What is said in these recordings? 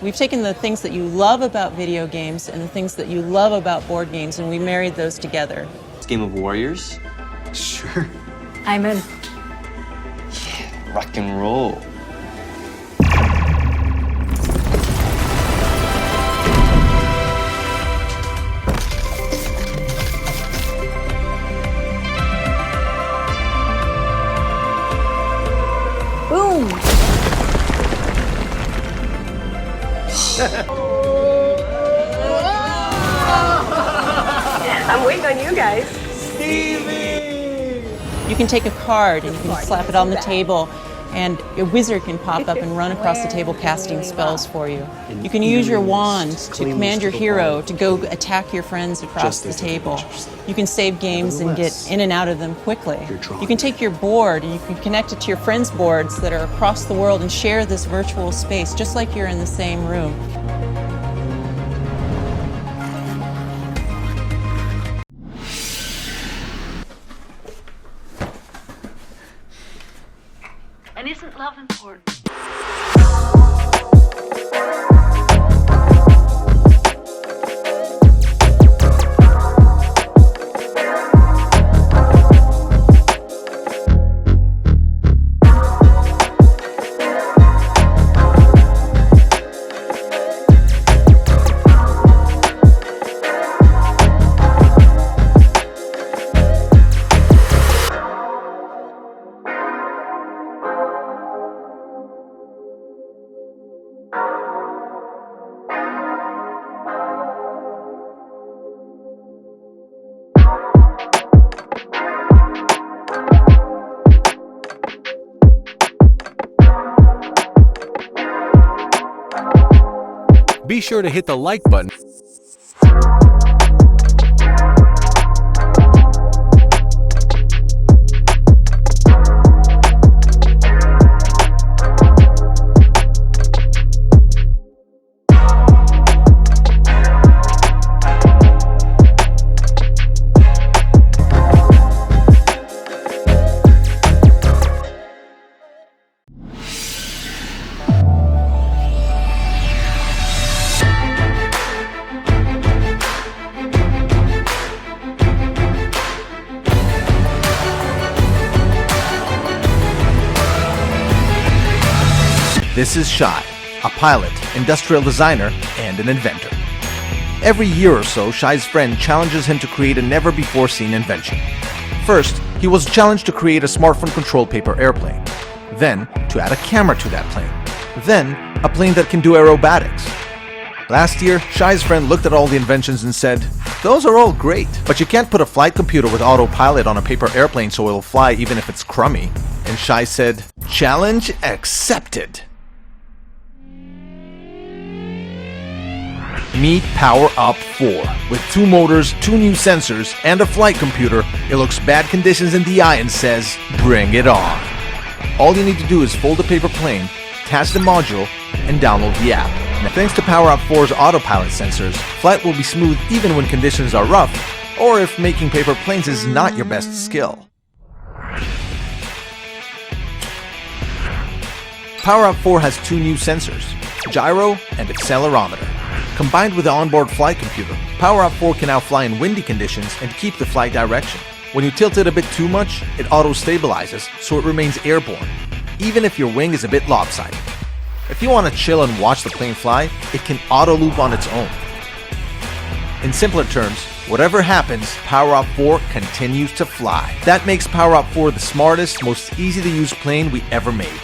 We've taken the things that you love about video games and the things that you love about board games, and we married those together. This game of Warriors? Sure. I'm in. Yeah, rock and roll. Boom! I'm waiting on you guys. Stevie! You can take a card and you can slap it on the table, and a wizard can pop up and run across the table casting spells for you. You can use your wand to command your hero to go attack your friends across the table. You can save games and get in and out of them quickly. You can take your board and you can connect it to your friends' boards that are across the world and share this virtual space, just like you're in the same room. And isn't love important? Be sure to hit the like button. This is Shai, a pilot, industrial designer, and an inventor. Every year or so, Shai's friend challenges him to create a never-before-seen invention. First, he was challenged to create a smartphone-controlled paper airplane. Then, to add a camera to that plane. Then, a plane that can do aerobatics. Last year, Shai's friend looked at all the inventions and said, "Those are all great, but you can't put a flight computer with autopilot on a paper airplane so it'll fly even if it's crummy." And Shai said, "Challenge accepted." Meet PowerUp 4. With 2 motors, 2 new sensors, and a flight computer, it looks bad conditions in the eye and says, "Bring it on." All you need to do is fold a paper plane, attach the module, and download the app. Now, thanks to PowerUp 4's autopilot sensors, flight will be smooth even when conditions are rough, or if making paper planes is not your best skill. PowerUp 4 has 2 new sensors, gyro and accelerometer. Combined with the onboard flight computer, PowerUp 4 can now fly in windy conditions and keep the flight direction. When you tilt it a bit too much, it auto-stabilizes so it remains airborne, even if your wing is a bit lopsided. If you want to chill and watch the plane fly, it can auto-loop on its own. In simpler terms, whatever happens, PowerUp 4 continues to fly. That makes PowerUp 4 the smartest, most easy-to-use plane we ever made.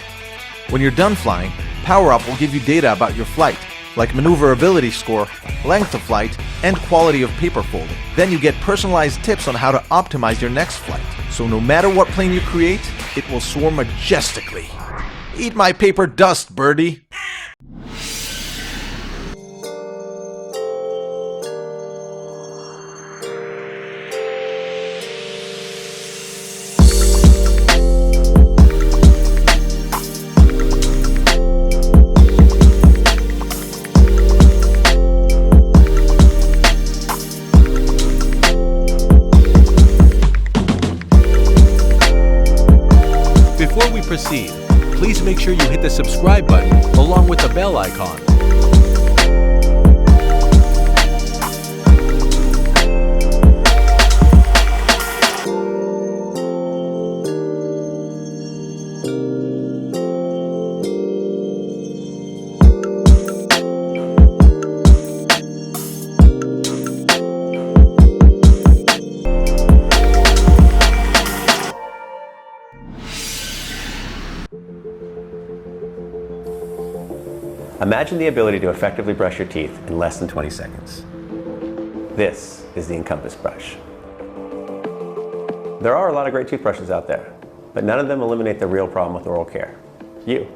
When you're done flying, PowerUp will give you data about your flight, like maneuverability score, length of flight, and quality of paper folding. Then you get personalized tips on how to optimize your next flight. So no matter what plane you create, it will soar majestically. Eat my paper dust, birdie! Before we proceed, please make sure you hit the subscribe button along with the bell icon. Imagine the ability to effectively brush your teeth in less than 20 seconds. This is the Encompass brush. There are a lot of great toothbrushes out there, but none of them eliminate the real problem with oral care: you.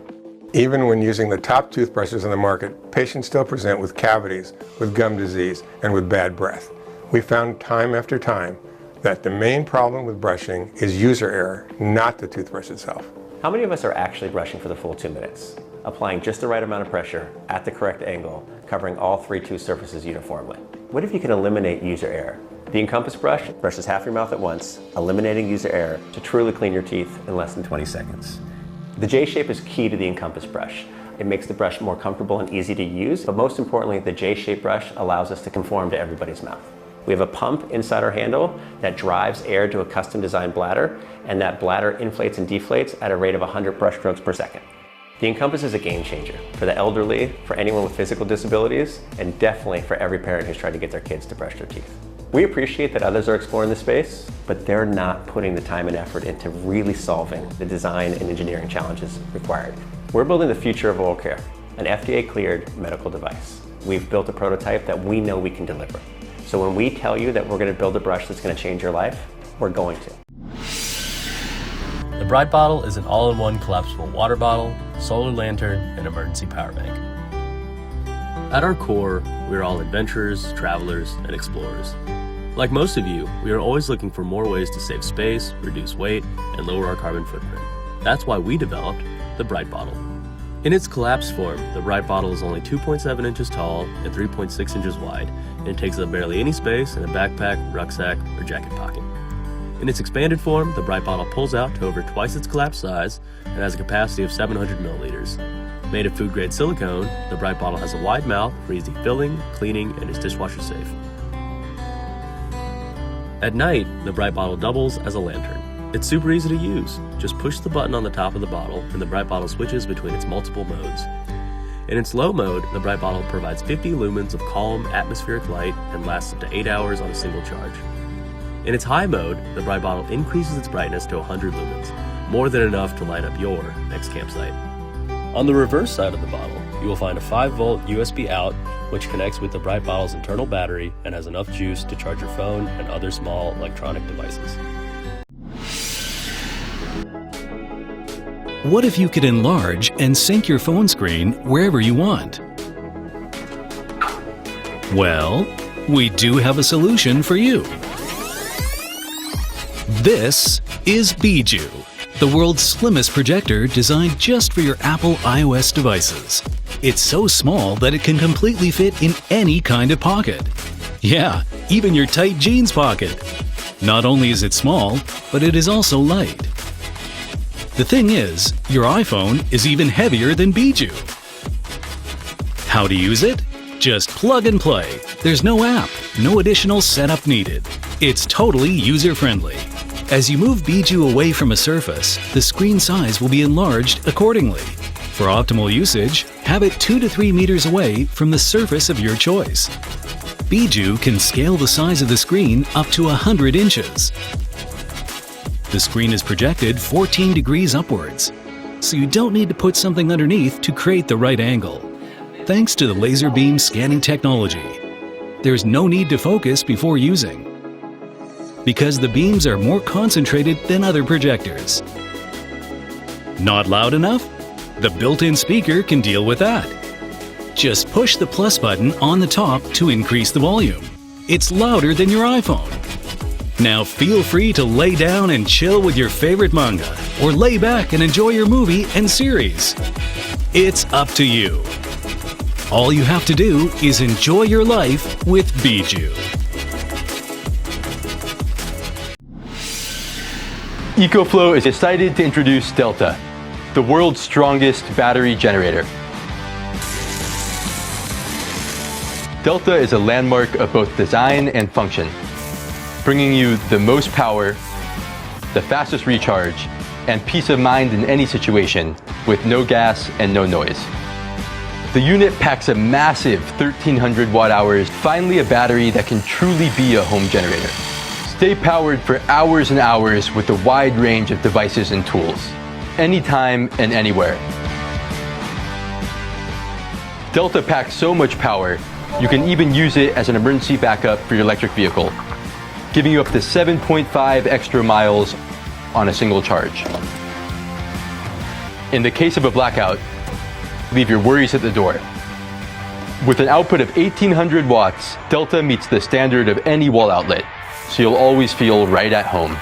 Even when using the top toothbrushes on the market, patients still present with cavities, with gum disease, and with bad breath. We found time after time that the main problem with brushing is user error, not the toothbrush itself. How many of us are actually brushing for the full 2 minutes, applying just the right amount of pressure at the correct angle, covering all 3 tooth surfaces uniformly? What if you can eliminate user error? The Encompass brush brushes half your mouth at once, eliminating user error to truly clean your teeth in less than 20 seconds. The J shape is key to the Encompass brush. It makes the brush more comfortable and easy to use, but most importantly, the J-shaped brush allows us to conform to everybody's mouth. We have a pump inside our handle that drives air to a custom designed bladder, and that bladder inflates and deflates at a rate of 100 brush strokes per second. The Encompass is a game changer for the elderly, for anyone with physical disabilities, and definitely for every parent who's trying to get their kids to brush their teeth. We appreciate that others are exploring the space, but they're not putting the time and effort into really solving the design and engineering challenges required. We're building the future of oral care, an FDA-cleared medical device. We've built a prototype that we know we can deliver. So when we tell you that we're going to build a brush that's going to change your life, we're going to. The Bright Bottle is an all-in-one collapsible water bottle, solar lantern, and emergency power bank. At our core, we are all adventurers, travelers, and explorers. Like most of you, we are always looking for more ways to save space, reduce weight, and lower our carbon footprint. That's why we developed the Bright Bottle. In its collapsed form, the Bright Bottle is only 2.7 inches tall and 3.6 inches wide, and it takes up barely any space in a backpack, rucksack, or jacket pocket. In its expanded form, the Bright Bottle pulls out to over twice its collapsed size and has a capacity of 700 milliliters. Made of food-grade silicone, the Bright Bottle has a wide mouth for easy filling, cleaning, and is dishwasher safe. At night, the Bright Bottle doubles as a lantern. It's super easy to use. Just push the button on the top of the bottle and the Bright Bottle switches between its multiple modes. In its low mode, the Bright Bottle provides 50 lumens of calm, atmospheric light and lasts up to 8 hours on a single charge. In its high mode, the Bright Bottle increases its brightness to 100 lumens, more than enough to light up your next campsite. On the reverse side of the bottle, you will find a 5-volt USB out, which connects with the Bright Bottle's internal battery and has enough juice to charge your phone and other small electronic devices. What if you could enlarge and sync your phone screen wherever you want? Well, we do have a solution for you. This is Beeju, the world's slimmest projector designed just for your Apple iOS devices. It's so small that it can completely fit in any kind of pocket. Yeah, even your tight jeans pocket. Not only is it small, but it is also light. The thing is, your iPhone is even heavier than Beeju. How to use it? Just plug and play. There's no app, no additional setup needed. It's totally user-friendly. As you move Beeju away from a surface, the screen size will be enlarged accordingly. For optimal usage, have it 2 to 3 meters away from the surface of your choice. Beeju can scale the size of the screen up to 100 inches. The screen is projected 14 degrees upwards, so you don't need to put something underneath to create the right angle. Thanks to the laser beam scanning technology, there's no need to focus before using, because the beams are more concentrated than other projectors. Not loud enough? The built-in speaker can deal with that. Just push the plus button on the top to increase the volume. It's louder than your iPhone. Now feel free to lay down and chill with your favorite manga, or lay back and enjoy your movie and series. It's up to you. All you have to do is enjoy your life with Beeju. EcoFlow is excited to introduce Delta, the world's strongest battery generator. Delta is a landmark of both design and function, bringing you the most power, the fastest recharge, and peace of mind in any situation with no gas and no noise. The unit packs a massive 1,300 watt-hours, finally a battery that can truly be a home generator. Stay powered for hours and hours with a wide range of devices and tools, anytime and anywhere. Delta packs so much power, you can even use it as an emergency backup for your electric vehicle, giving you up to 7.5 extra miles on a single charge. In the case of a blackout, leave your worries at the door. With an output of 1800 watts, Delta meets the standard of any wall outlet, so you'll always feel right at home.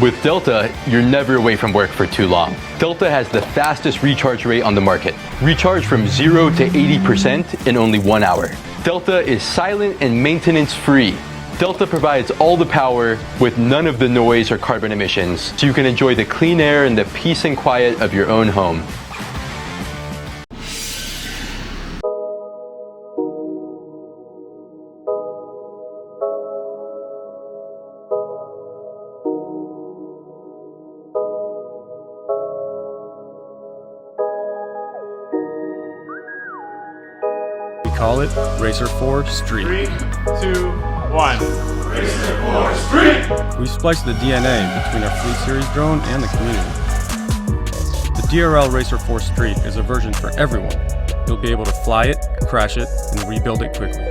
With Delta, you're never away from work for too long. Delta has the fastest recharge rate on the market. Recharge from 0 to 80% in only 1 hour. Delta is silent and maintenance-free. Delta provides all the power with none of the noise or carbon emissions, so you can enjoy the clean air and the peace and quiet of your own home. Call it Racer 4 Street. 3, 2, 1. Racer 4 Street! We spliced the DNA between our Fleet Series drone and the community. The DRL Racer 4 Street is a version for everyone. You'll be able to fly it, crash it, and rebuild it quickly.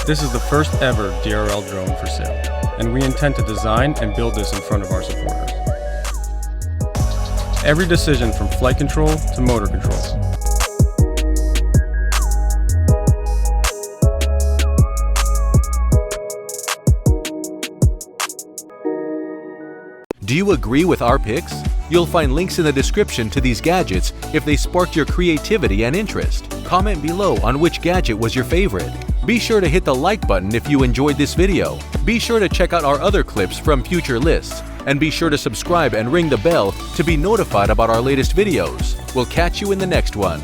This is the first ever DRL drone for sale, and we intend to design and build this in front of our supporters. Every decision from flight control to motor control. Do you agree with our picks? You'll find links in the description to these gadgets if they sparked your creativity and interest. Comment below on which gadget was your favorite. Be sure to hit the like button if you enjoyed this video. Be sure to check out our other clips from future lists. And be sure to subscribe and ring the bell to be notified about our latest videos. We'll catch you in the next one.